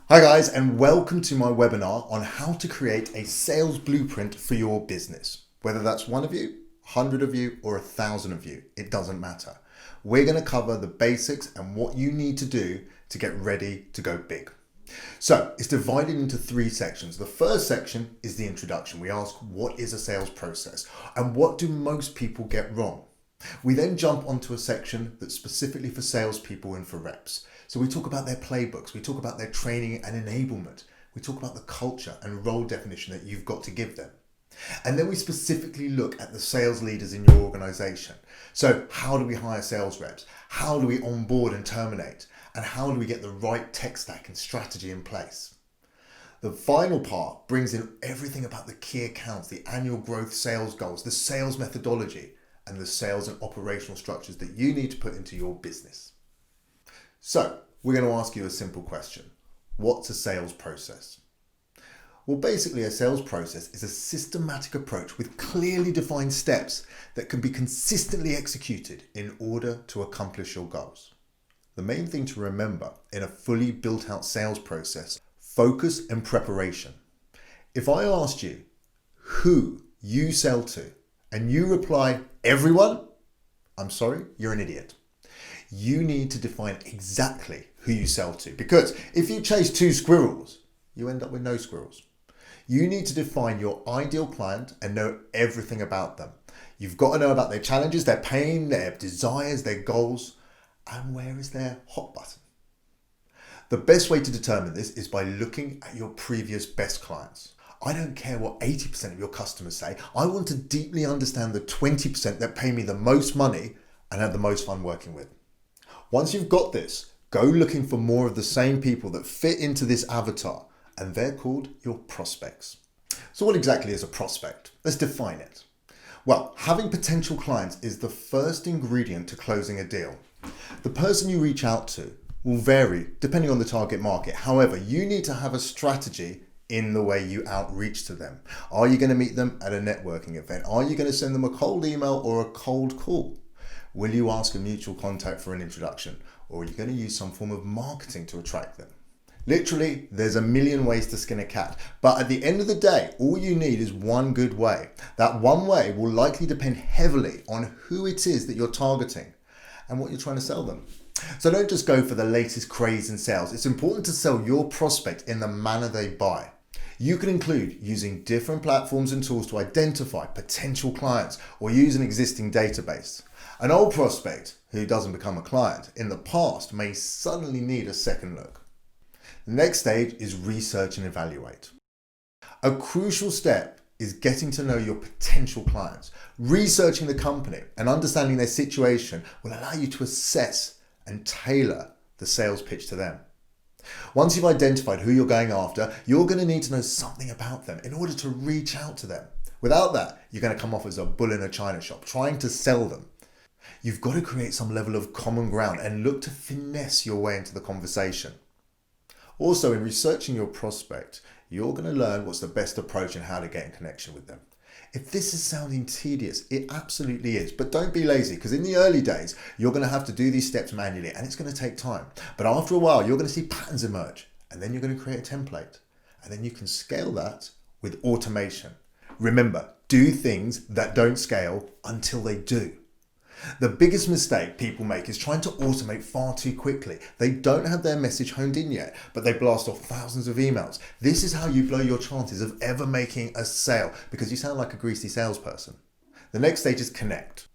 Hi guys, and welcome to my webinar on how to create a sales blueprint for your business. Whether that's one of you, 100 of you, or 1,000 of you, it doesn't matter. We're going to cover the basics and what you need to do to get ready to go big. So it's divided into 3 sections. The first section is the introduction. We ask, what is a sales process and what do most people get wrong? We then jump onto a section that's specifically for salespeople and for reps. So we talk about their playbooks, we talk about their training and enablement, we talk about the culture and role definition that you've got to give them. And then we specifically look at the sales leaders in your organization. So how do we hire sales reps? How do we onboard and terminate? And how do we get the right tech stack and strategy in place? The final part brings in everything about the key accounts, the annual growth sales goals, the sales methodology, and the sales and operational structures that you need to put into your business. So we're going to ask you a simple question. What's a sales process? Well, basically a sales process is a systematic approach with clearly defined steps that can be consistently executed in order to accomplish your goals. The main thing to remember in a fully built out sales process, focus and preparation. If I asked you who you sell to and you reply, everyone, I'm sorry, you're an idiot. You need to define exactly who you sell to, because if you chase 2 squirrels, you end up with no squirrels. You need to define your ideal client and know everything about them. You've got to know about their challenges, their pain, their desires, their goals, and where is their hot button. The best way to determine this is by looking at your previous best clients. I don't care what 80% of your customers say. I want to deeply understand the 20% that pay me the most money and have the most fun working with. Once you've got this, go looking for more of the same people that fit into this avatar, and they're called your prospects. So what exactly is a prospect? Let's define it. Well, having potential clients is the first ingredient to closing a deal. The person you reach out to will vary depending on the target market. However, you need to have a strategy in the way you outreach to them. Are you going to meet them at a networking event? Are you going to send them a cold email or a cold call? Will you ask a mutual contact for an introduction? Or are you going to use some form of marketing to attract them? Literally, there's a million ways to skin a cat, but at the end of the day, all you need is one good way. That one way will likely depend heavily on who it is that you're targeting and what you're trying to sell them. So don't just go for the latest craze in sales. It's important to sell your prospect in the manner they buy. You can include using different platforms and tools to identify potential clients or use an existing database. An old prospect who doesn't become a client in the past may suddenly need a second look. The next stage is research and evaluate. A crucial step is getting to know your potential clients. Researching the company and understanding their situation will allow you to assess and tailor the sales pitch to them. Once you've identified who you're going after, you're going to need to know something about them in order to reach out to them. Without that, you're going to come off as a bull in a china shop trying to sell them. You've got to create some level of common ground and look to finesse your way into the conversation. Also, in researching your prospect, you're going to learn what's the best approach and how to get in connection with them. If this is sounding tedious, it absolutely is, but don't be lazy, because in the early days, you're going to have to do these steps manually and it's going to take time. But after a while, you're going to see patterns emerge, and then you're going to create a template, and then you can scale that with automation. Remember, do things that don't scale until they do. The biggest mistake people make is trying to automate far too quickly. They don't have their message honed in yet, but they blast off thousands of emails. This is how you blow your chances of ever making a sale, because you sound like a greasy salesperson. The next stage is connect.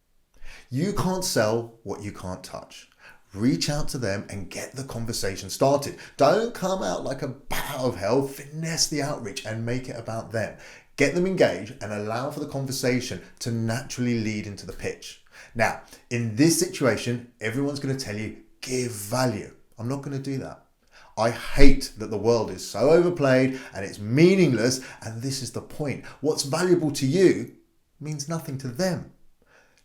You can't sell what you can't touch. Reach out to them and get the conversation started. Don't come out like a bat out of hell. Finesse the outreach and make it about them. Get them engaged and allow for the conversation to naturally lead into the pitch. Now, in this situation, everyone's going to tell you, give value. I'm not going to do that. I hate that the world is so overplayed and it's meaningless, and this is the point. What's valuable to you means nothing to them.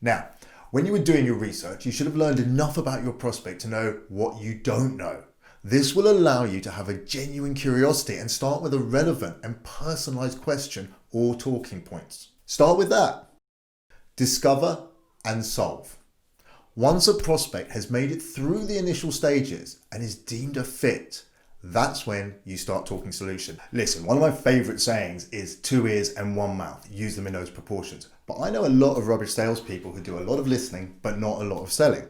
Now, when you were doing your research, you should have learned enough about your prospect to know what you don't know. This will allow you to have a genuine curiosity and start with a relevant and personalized question or talking points. Start with that. Discover and solve. Once a prospect has made it through the initial stages and is deemed a fit, That's when you start talking solution. Listen, one of my favorite sayings is 2 ears and 1 mouth. Use them in those proportions. But I know a lot of rubbish salespeople who do a lot of listening, but not a lot of selling.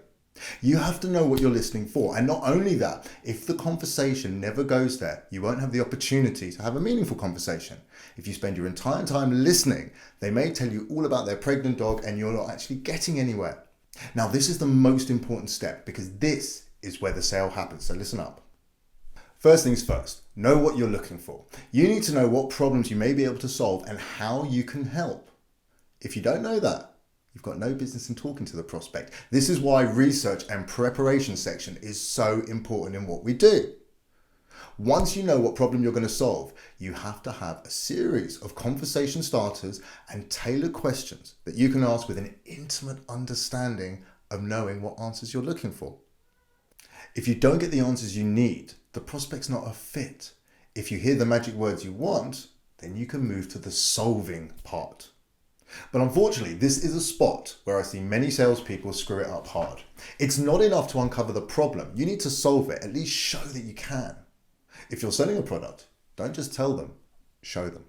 You have to know what you're listening for. And not only that, if the conversation never goes there, you won't have the opportunity to have a meaningful conversation. If you spend your entire time listening, they may tell you all about their pregnant dog and you're not actually getting anywhere. Now, this is the most important step because this is where the sale happens. So listen up. First things first, know what you're looking for. You need to know what problems you may be able to solve and how you can help. If you don't know that, you've got no business in talking to the prospect. This is why research and preparation section is so important in what we do. Once you know what problem you're going to solve, you have to have a series of conversation starters and tailored questions that you can ask with an intimate understanding of knowing what answers you're looking for. If you don't get the answers you need, the prospect's not a fit. If you hear the magic words you want, then you can move to the solving part. But unfortunately, this is a spot where I see many salespeople screw it up hard. It's not enough to uncover the problem. You need to solve it, at least show that you can. If you're selling a product, don't just tell them, show them.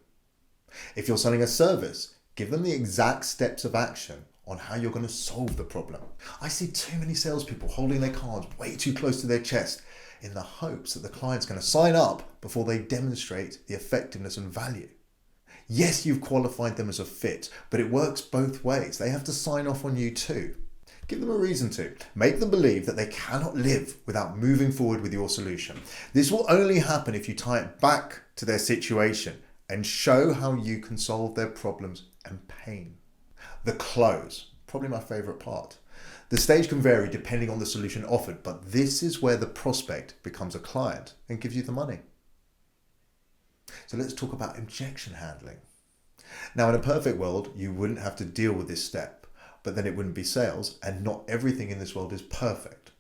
If you're selling a service, give them the exact steps of action on how you're going to solve the problem. I see too many salespeople holding their cards way too close to their chest in the hopes that the client's going to sign up before they demonstrate the effectiveness and value. Yes, you've qualified them as a fit, but it works both ways. They have to sign off on you too. Give them a reason to. Make them believe that they cannot live without moving forward with your solution. This will only happen if you tie it back to their situation and show how you can solve their problems and pain. The close, probably my favorite part. The stage can vary depending on the solution offered, but this is where the prospect becomes a client and gives you the money. So let's talk about objection handling. Now, in a perfect world, you wouldn't have to deal with this step, but then it wouldn't be sales, and not everything in this world is perfect.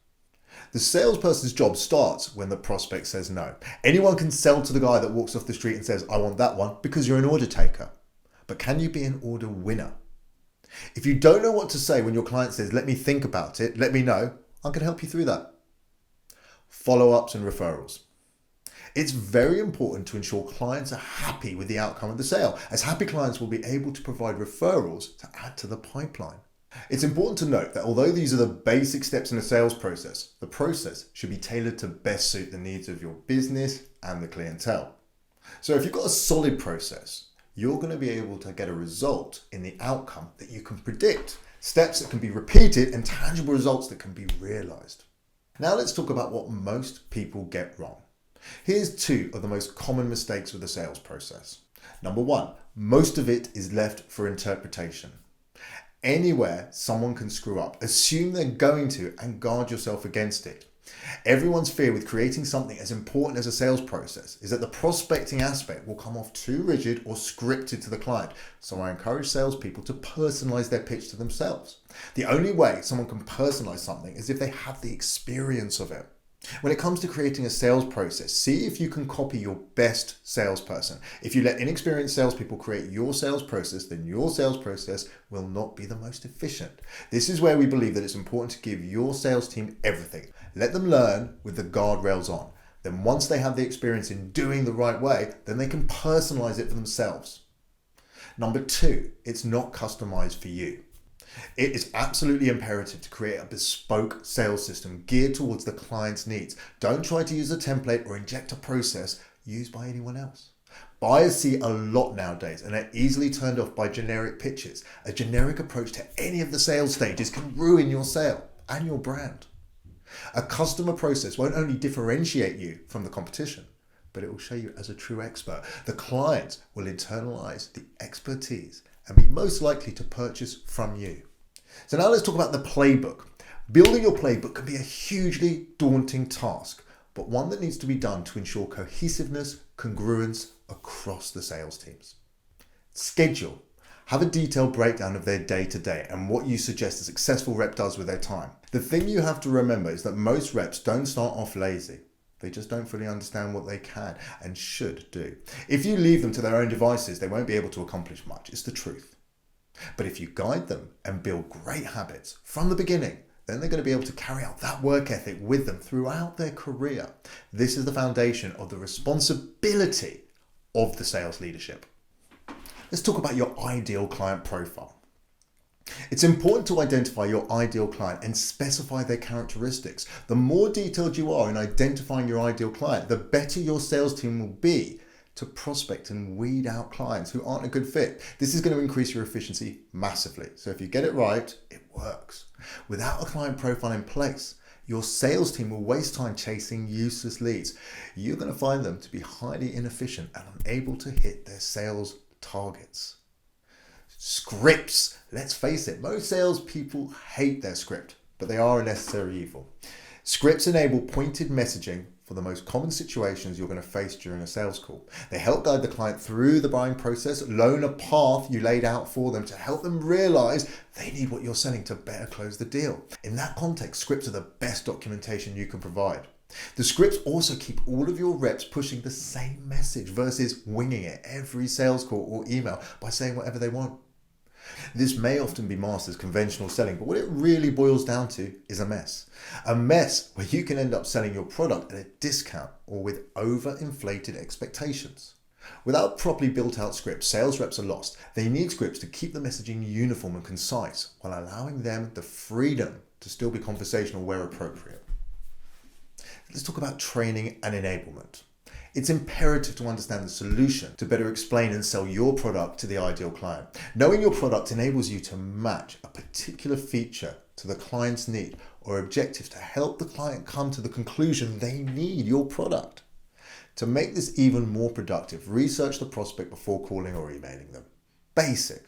The salesperson's job starts when the prospect says no. Anyone can sell to the guy that walks off the street and says, I want that one, because you're an order taker. But can you be an order winner? If you don't know what to say when your client says, let me think about it, let me know, I can help you through that. Follow-ups and referrals. It's very important to ensure clients are happy with the outcome of the sale, as happy clients will be able to provide referrals to add to the pipeline. It's important to note that although these are the basic steps in a sales process, the process should be tailored to best suit the needs of your business and the clientele. So if you've got a solid process, you're going to be able to get a result in the outcome that you can predict, steps that can be repeated and tangible results that can be realized. Now let's talk about what most people get wrong. Here's 2 of the most common mistakes with the sales process. Number 1, most of it is left for interpretation. Anywhere someone can screw up, assume they're going to and guard yourself against it. Everyone's fear with creating something as important as a sales process is that the prospecting aspect will come off too rigid or scripted to the client. So I encourage salespeople to personalize their pitch to themselves. The only way someone can personalize something is if they have the experience of it. When it comes to creating a sales process, see if you can copy your best salesperson. If you let inexperienced salespeople create your sales process, then your sales process will not be the most efficient. This is where we believe that it's important to give your sales team everything. Let them learn with the guardrails on. Then once they have the experience in doing the right way, then they can personalize it for themselves. Number 2, it's not customized for you. It is absolutely imperative to create a bespoke sales system geared towards the client's needs. Don't try to use a template or inject a process used by anyone else. Buyers see a lot nowadays and are easily turned off by generic pitches. A generic approach to any of the sales stages can ruin your sale and your brand. A customer process won't only differentiate you from the competition, but it will show you as a true expert. The client will internalize the expertise and be most likely to purchase from you. So now let's talk about the playbook. Building your playbook can be a hugely daunting task, but one that needs to be done to ensure cohesiveness, congruence across the sales teams. Schedule. Have a detailed breakdown of their day-to-day and what you suggest a successful rep does with their time. The thing you have to remember is that most reps don't start off lazy. They just don't fully understand what they can and should do. If you leave them to their own devices, they won't be able to accomplish much. It's the truth. But if you guide them and build great habits from the beginning, then they're going to be able to carry out that work ethic with them throughout their career. This is the foundation of the responsibility of the sales leadership. Let's talk about your ideal client profile. It's important to identify your ideal client and specify their characteristics. The more detailed you are in identifying your ideal client, the better your sales team will be to prospect and weed out clients who aren't a good fit. This is going to increase your efficiency massively. So if you get it right, it works. Without a client profile in place, your sales team will waste time chasing useless leads. You're going to find them to be highly inefficient and unable to hit their sales targets. Scripts. Let's face it, most salespeople hate their script, but they are a necessary evil. Scripts enable pointed messaging for the most common situations you're going to face during a sales call. They help guide the client through the buying process, loan a path you laid out for them to help them realize they need what you're selling to better close the deal. In that context, scripts are the best documentation you can provide. The scripts also keep all of your reps pushing the same message versus winging it every sales call or email by saying whatever they want. This may often be masked as conventional selling, but what it really boils down to is a mess. A mess where you can end up selling your product at a discount or with overinflated expectations. Without properly built out scripts, sales reps are lost. They need scripts to keep the messaging uniform and concise while allowing them the freedom to still be conversational where appropriate. Let's talk about training and enablement. It's imperative to understand the solution to better explain and sell your product to the ideal client. Knowing your product enables you to match a particular feature to the client's need or objective to help the client come to the conclusion they need your product. To make this even more productive, research the prospect before calling or emailing them. Basic.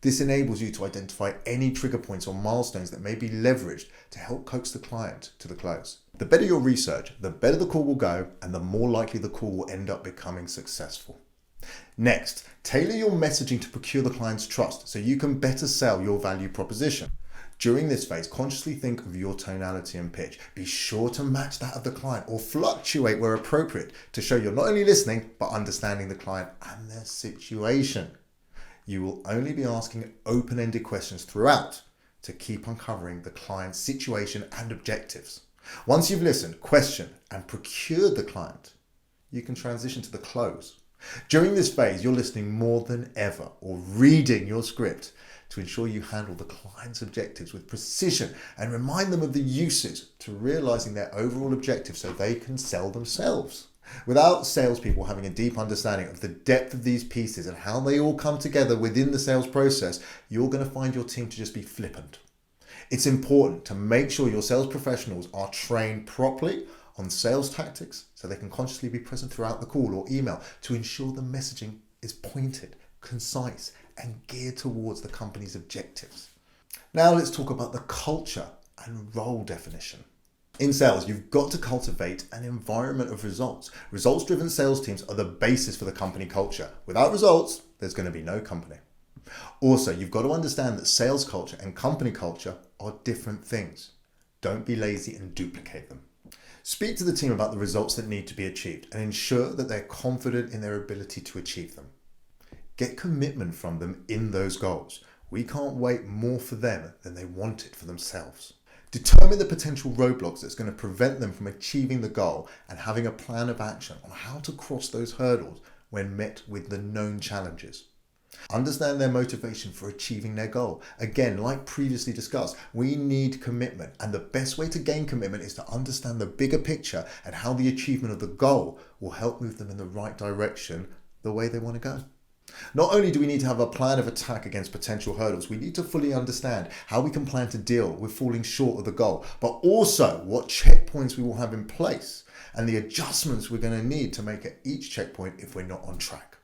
This enables you to identify any trigger points or milestones that may be leveraged to help coax the client to the close. The better your research, the better the call will go, and the more likely the call will end up becoming successful. Next, tailor your messaging to procure the client's trust so you can better sell your value proposition. During this phase, consciously think of your tonality and pitch. Be sure to match that of the client or fluctuate where appropriate to show you're not only listening, but understanding the client and their situation. You will only be asking open-ended questions throughout to keep uncovering the client's situation and objectives. Once you've listened, questioned, and procured the client, you can transition to the close. During this phase, you're listening more than ever or reading your script to ensure you handle the client's objectives with precision and remind them of the uses to realizing their overall objective so they can sell themselves. Without salespeople having a deep understanding of the depth of these pieces and how they all come together within the sales process, you're going to find your team to just be flippant. It's important to make sure your sales professionals are trained properly on sales tactics so they can consciously be present throughout the call or email to ensure the messaging is pointed, concise, and geared towards the company's objectives. Now let's talk about the culture and role definition. In sales, you've got to cultivate an environment of results. Results-driven sales teams are the basis for the company culture. Without results, there's going to be no company. Also, you've got to understand that sales culture and company culture are different things. Don't be lazy and duplicate them. Speak to the team about the results that need to be achieved and ensure that they're confident in their ability to achieve them. Get commitment from them in those goals. We can't wait more for them than they want it for themselves. Determine the potential roadblocks that's going to prevent them from achieving the goal and having a plan of action on how to cross those hurdles when met with the known challenges. Understand their motivation for achieving their goal. Again, like previously discussed, we need commitment, and the best way to gain commitment is to understand the bigger picture and how the achievement of the goal will help move them in the right direction, the way they want to go. Not only do we need to have a plan of attack against potential hurdles, we need to fully understand how we can plan to deal with falling short of the goal, but also what checkpoints we will have in place and the adjustments we're going to need to make at each checkpoint if we're not on track.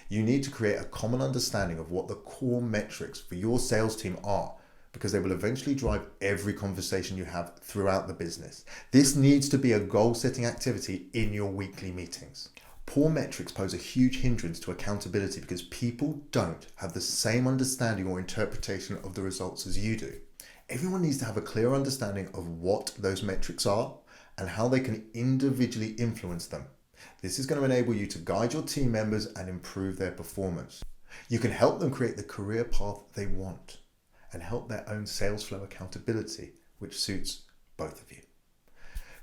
You need to create a common understanding of what the core metrics for your sales team are, because they will eventually drive every conversation you have throughout the business. This needs to be a goal-setting activity in your weekly meetings. Poor metrics pose a huge hindrance to accountability because people don't have the same understanding or interpretation of the results as you do. Everyone needs to have a clear understanding of what those metrics are and how they can individually influence them. This is going to enable you to guide your team members and improve their performance. You can help them create the career path they want and help their own sales flow accountability which suits both of you.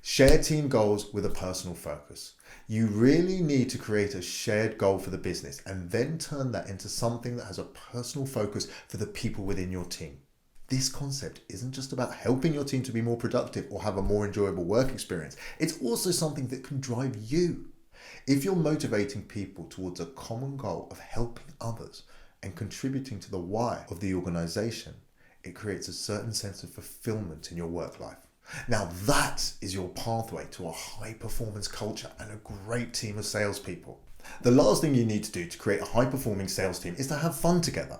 Share team goals with a personal focus. You really need to create a shared goal for the business and then turn that into something that has a personal focus for the people within your team. This concept isn't just about helping your team to be more productive or have a more enjoyable work experience. It's also something that can drive you. If you're motivating people towards a common goal of helping others and contributing to the why of the organization, it creates a certain sense of fulfillment in your work life. Now that is your pathway to a high performance culture and a great team of salespeople. The last thing you need to do to create a high performing sales team is to have fun together.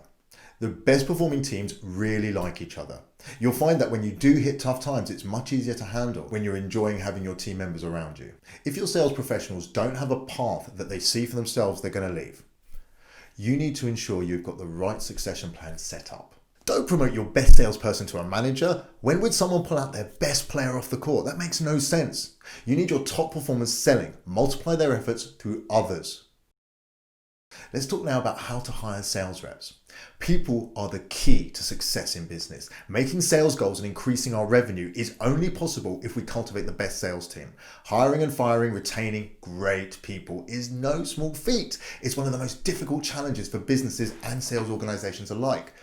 The best performing teams really like each other. You'll find that when you do hit tough times, it's much easier to handle when you're enjoying having your team members around you. If your sales professionals don't have a path that they see for themselves, they're going to leave. You need to ensure you've got the right succession plan set up. Don't promote your best salesperson to a manager. When would someone pull out their best player off the court? That makes no sense. You need your top performers selling. Multiply their efforts through others. Let's talk now about how to hire sales reps. People are the key to success in business. Making sales goals and increasing our revenue is only possible if we cultivate the best sales team. Hiring and firing, retaining great people is no small feat. It's one of the most difficult challenges for businesses and sales organizations alike.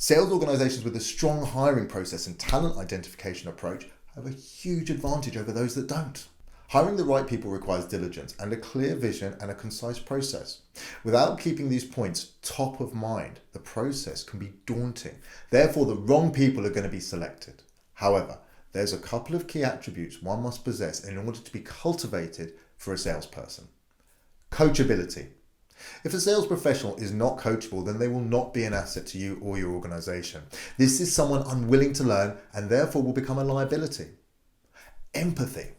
Sales organizations with a strong hiring process and talent identification approach have a huge advantage over those that don't. Hiring the right people requires diligence and a clear vision and a concise process. Without keeping these points top of mind, the process can be daunting. Therefore, the wrong people are going to be selected. However, there's a couple of key attributes one must possess in order to be cultivated for a salesperson. Coachability. If a sales professional is not coachable, then they will not be an asset to you or your organization. This is someone unwilling to learn and therefore will become a liability. Empathy.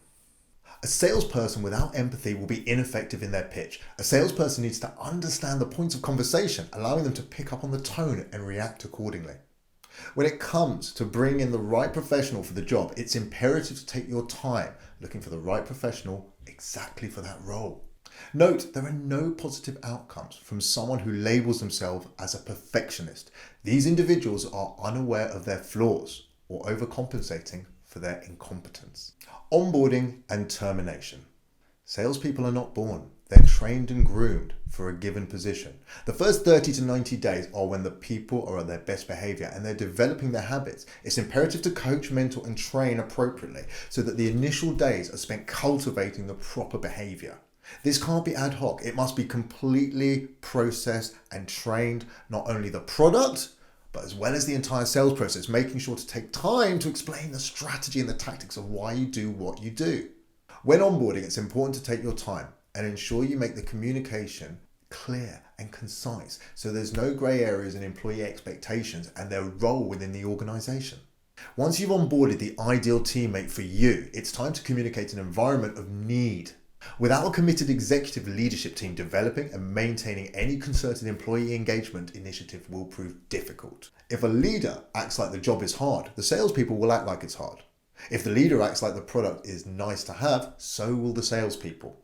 A salesperson without empathy will be ineffective in their pitch. A salesperson needs to understand the points of conversation, allowing them to pick up on the tone and react accordingly. When it comes to bringing in the right professional for the job, it's imperative to take your time looking for the right professional exactly for that role. Note, there are no positive outcomes from someone who labels themselves as a perfectionist. These individuals are unaware of their flaws or overcompensating for their incompetence. Onboarding and termination. Salespeople are not born. They're trained and groomed for a given position. The first 30 to 90 days are when the people are at their best behavior and they're developing their habits. It's imperative to coach, mentor, and train appropriately so that the initial days are spent cultivating the proper behavior. This can't be ad hoc. It must be completely processed and trained, not only the product, but as well as the entire sales process, making sure to take time to explain the strategy and the tactics of why you do what you do. When onboarding, it's important to take your time and ensure you make the communication clear and concise so there's no grey areas in employee expectations and their role within the organization. Once you've onboarded the ideal teammate for you, it's time to communicate an environment of need. Without a committed executive leadership team, developing and maintaining any concerted employee engagement initiative will prove difficult. If a leader acts like the job is hard, the salespeople will act like it's hard. If the leader acts like the product is nice to have, so will the salespeople.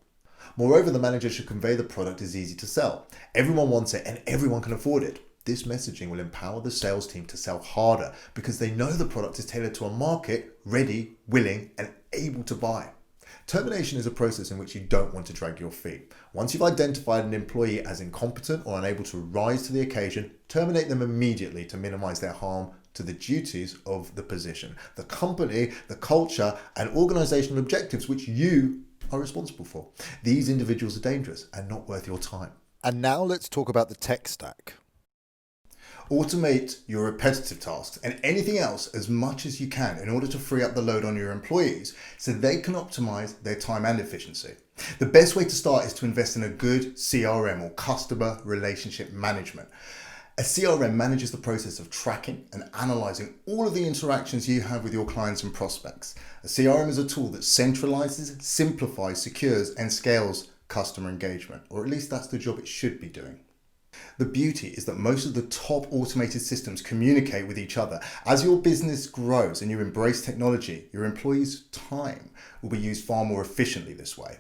Moreover, the manager should convey the product is easy to sell. Everyone wants it and everyone can afford it. This messaging will empower the sales team to sell harder because they know the product is tailored to a market ready, willing, and able to buy. Termination is a process in which you don't want to drag your feet. Once you've identified an employee as incompetent or unable to rise to the occasion, terminate them immediately to minimize their harm to the duties of the position, the company, the culture, and organizational objectives which you are responsible for. These individuals are dangerous and not worth your time. And now let's talk about the tech stack. Automate your repetitive tasks and anything else as much as you can in order to free up the load on your employees so they can optimize their time and efficiency. The best way to start is to invest in a good CRM or customer relationship management. A CRM manages the process of tracking and analyzing all of the interactions you have with your clients and prospects. A CRM is a tool that centralizes, simplifies, secures, and scales customer engagement, or at least that's the job it should be doing. The beauty is that most of the top automated systems communicate with each other. As your business grows and you embrace technology, your employees' time will be used far more efficiently this way.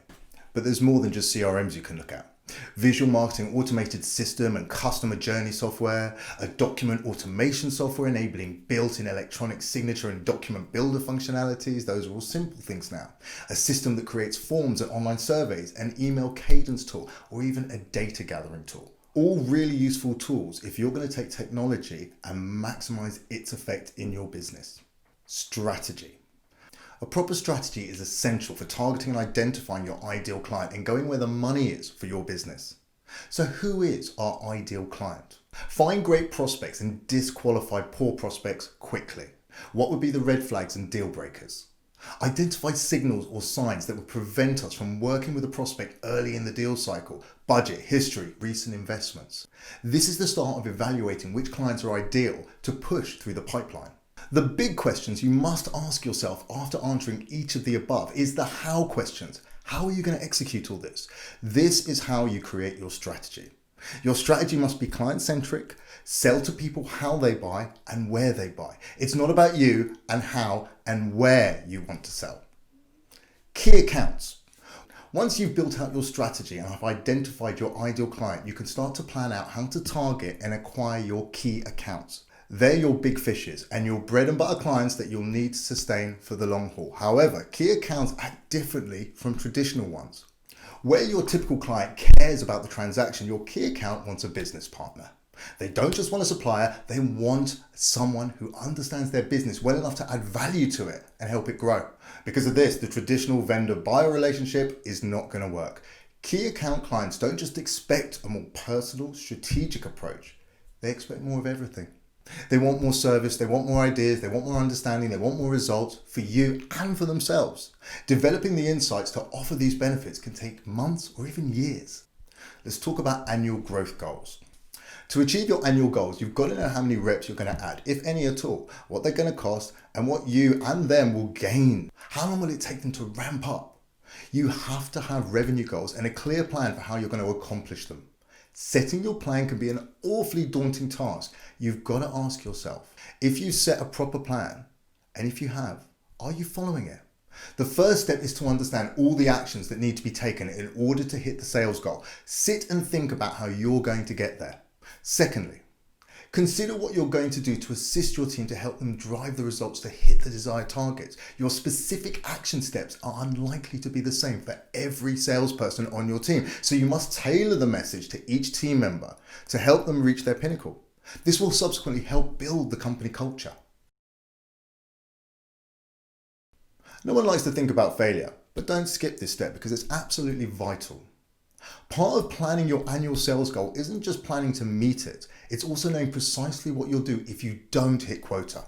But there's more than just CRMs you can look at. Visual marketing automated system and customer journey software, a document automation software enabling built-in electronic signature and document builder functionalities. Those are all simple things now. A system that creates forms and online surveys, an email cadence tool, or even a data gathering tool. All really useful tools if you're going to take technology and maximize its effect in your business. Strategy. A proper strategy is essential for targeting and identifying your ideal client and going where the money is for your business. So who is our ideal client? Find great prospects and disqualify poor prospects quickly. What would be the red flags and deal breakers? Identify signals or signs that would prevent us from working with a prospect early in the deal cycle, budget, history, recent investments. This is the start of evaluating which clients are ideal to push through the pipeline. The big questions you must ask yourself after answering each of the above is the how questions. How are you going to execute all this? This is how you create your strategy. Your strategy must be client-centric, sell to people how they buy and where they buy. It's not about you and how and where you want to sell. Key accounts. Once you've built out your strategy and have identified your ideal client, you can start to plan out how to target and acquire your key accounts. They're your big fishes and your bread and butter clients that you'll need to sustain for the long haul. However, key accounts act differently from traditional ones. Where your typical client cares about the transaction, your key account wants a business partner. They don't just want a supplier, they want someone who understands their business well enough to add value to it and help it grow. Because of this, the traditional vendor-buyer relationship is not going to work. Key account clients don't just expect a more personal, strategic approach. They expect more of everything. They want more service, they want more ideas, they want more understanding, they want more results for you and for themselves. Developing the insights to offer these benefits can take months or even years. Let's talk about annual growth goals. To achieve your annual goals, you've got to know how many reps you're going to add, if any at all, what they're going to cost, and what you and them will gain. How long will it take them to ramp up? You have to have revenue goals and a clear plan for how you're going to accomplish them. Setting your plan can be an awfully daunting task. You've got to ask yourself, if you set a proper plan, and if you have, are you following it? The first step is to understand all the actions that need to be taken in order to hit the sales goal. Sit and think about how you're going to get there. Secondly, consider what you're going to do to assist your team to help them drive the results to hit the desired targets. Your specific action steps are unlikely to be the same for every salesperson on your team, so you must tailor the message to each team member to help them reach their pinnacle. This will subsequently help build the company culture. No one likes to think about failure, but don't skip this step because it's absolutely vital. Part of planning your annual sales goal isn't just planning to meet it, it's also knowing precisely what you'll do if you don't hit quota.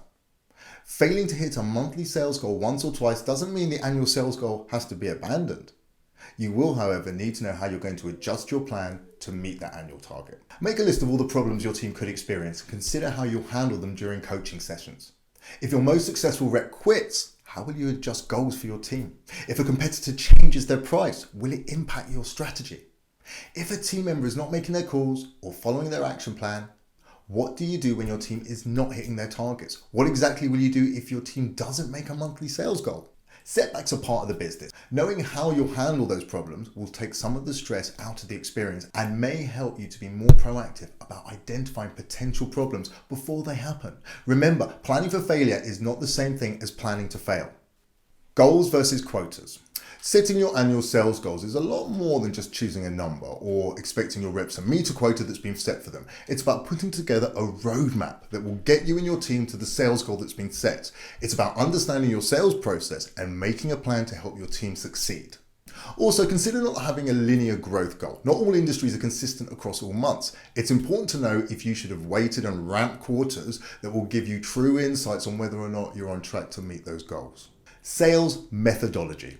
Failing to hit a monthly sales goal once or twice doesn't mean the annual sales goal has to be abandoned. You will, however, need to know how you're going to adjust your plan to meet that annual target. Make a list of all the problems your team could experience and consider how you'll handle them during coaching sessions. If your most successful rep quits, how will you adjust goals for your team? If a competitor changes their price, will it impact your strategy? If a team member is not making their calls or following their action plan, what do you do when your team is not hitting their targets? What exactly will you do if your team doesn't make a monthly sales goal? Setbacks are part of the business. Knowing how you'll handle those problems will take some of the stress out of the experience and may help you to be more proactive about identifying potential problems before they happen. Remember, planning for failure is not the same thing as planning to fail. Goals versus quotas. Setting your annual sales goals is a lot more than just choosing a number or expecting your reps to meet a quota that's been set for them. It's about putting together a roadmap that will get you and your team to the sales goal that's been set. It's about understanding your sales process and making a plan to help your team succeed. Also, consider not having a linear growth goal. Not all industries are consistent across all months. It's important to know if you should have waited and ramped quarters that will give you true insights on whether or not you're on track to meet those goals. Sales methodology.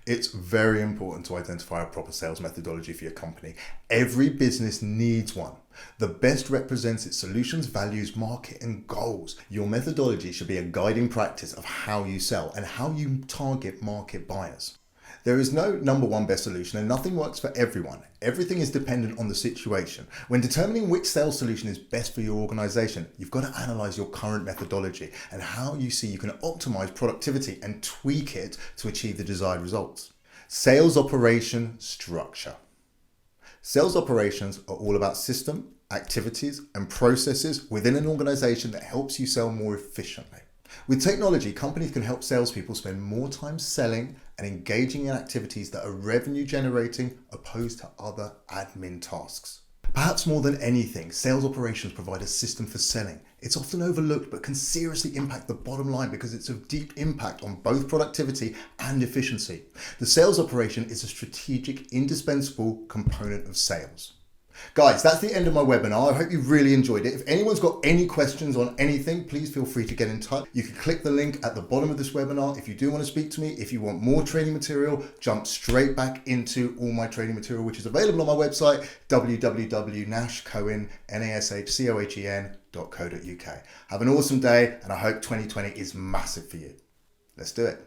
It's very important to identify a proper sales methodology for your company. Every business needs one. The best represents its solutions, values, market, and goals. Your methodology should be a guiding practice of how you sell and how you target market buyers. There is no number one best solution and nothing works for everyone. Everything is dependent on the situation. When determining which sales solution is best for your organization, you've got to analyze your current methodology and how you see you can optimize productivity and tweak it to achieve the desired results. Sales operation structure. Sales operations are all about system, activities, and processes within an organization that helps you sell more efficiently. With technology, companies can help salespeople spend more time selling and engaging in activities that are revenue generating opposed to other admin tasks. Perhaps more than anything, sales operations provide a system for selling. It's often overlooked but can seriously impact the bottom line because it's of deep impact on both productivity and efficiency. The sales operation is a strategic, indispensable component of sales. Guys, that's the end of my webinar. I hope you really enjoyed it. If anyone's got any questions on anything, please feel free to get in touch. You can click the link at the bottom of this webinar if you do want to speak to me. If you want more training material, jump straight back into all my training material, which is available on my website, www.nashcohen.co.uk. Have an awesome day, and I hope 2020 is massive for you. Let's do it.